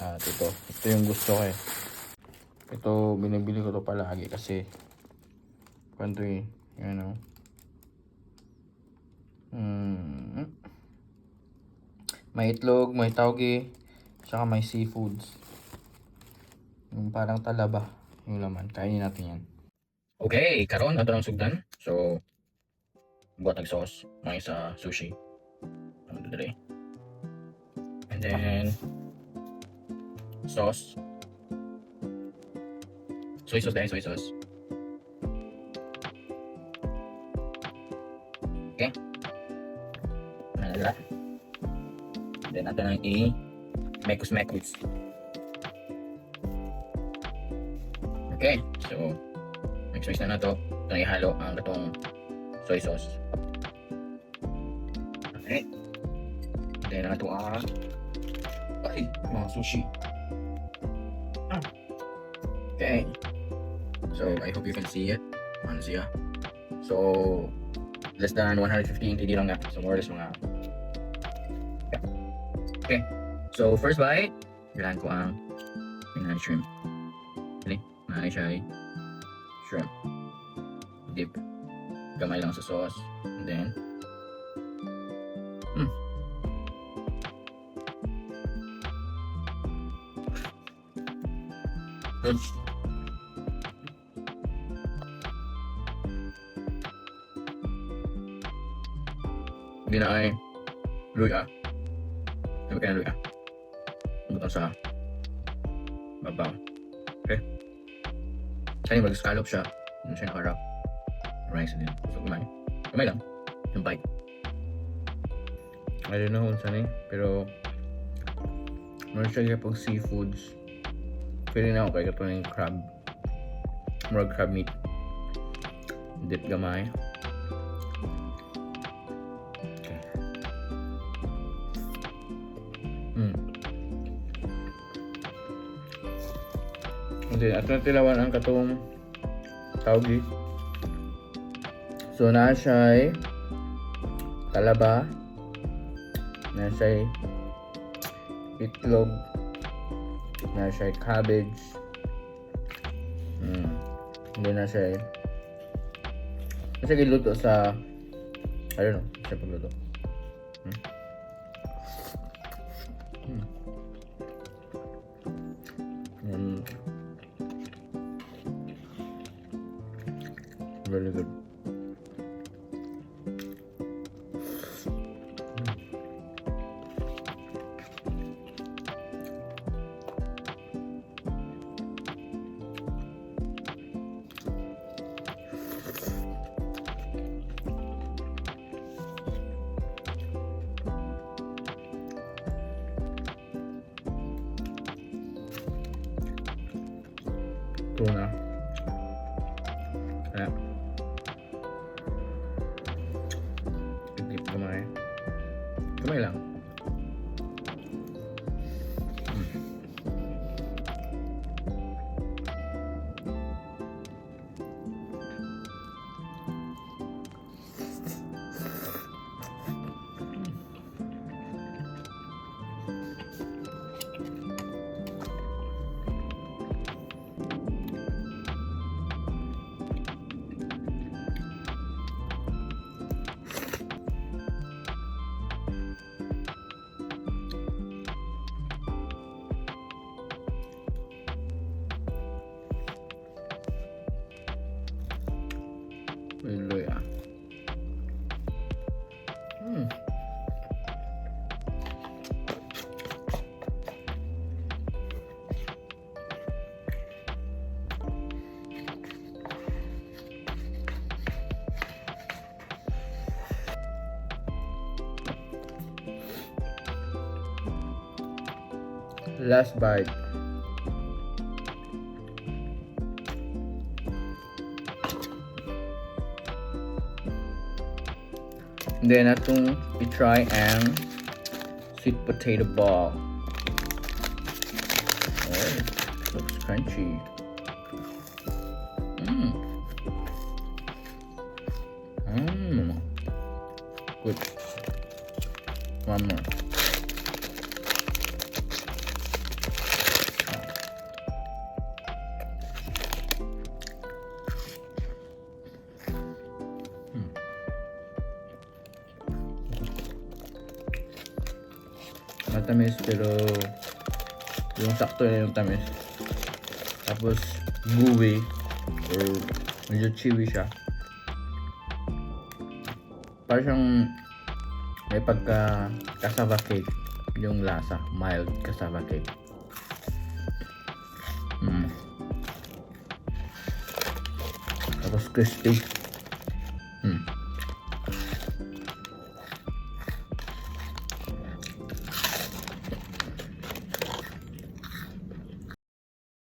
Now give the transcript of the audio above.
At ito yung gusto ko eh. Ito, binibili ko to palagi kasi kwanto eh, yun o. May itlog, may tauge, saka may seafoods. Yung parang talaba yung laman. Kainin natin yan. Okay, karon ato ng sugdan. So, buat ng sauce, may sa sushi. Ano dito? And then sauce. Soy sauce dahil soy sauce. Okay. Nalala. Then ato nang i-mekus-mekus. Okay, so mix na to. Ito na ihalo ang gatong soy sauce. Okay. Then ato ang mga sushi. Okay. So I hope you can see it. Ano siya? So less than 150 hindi lang nga. So more or less mga okay. So first bite, kailangan ko ang shrimp. Okay? Nanay siya ay shrimp. Dip. Gamay lang sa sauce. And then good. Hindi na ay luya. Sabi ka na luya. Butang sa babaw. Okay? Kaya mag-scallop siya. Hindi siya nakarap. Rice din. So kumay. Kumay lang. Yung bite. I don't know kung saan eh. Pero meron siya pag seafoods. Pwede na ako kaya ito yung crab. More crab meat. Dip gamay. Okay. And then, ato na tilawan ang katong tauge. So, na siya'y talaba. Na siya'y itlog. Na siya'y cabbage. Hindi na siya'y giluto sa I don't know, siya pagluto. Very good. Tuna. Kaya dip gamay. Gamay lang. Luya. Last bite. Then atong i-try ang sweet potato ball. Oh, looks crunchy. Good. One more. Matamis pero yung sakto na yung tamis. Tapos gooey or medyo chewy siya. Parang siyang may pagka cassava cake yung lasa, mild cassava cake. Tapos crispy.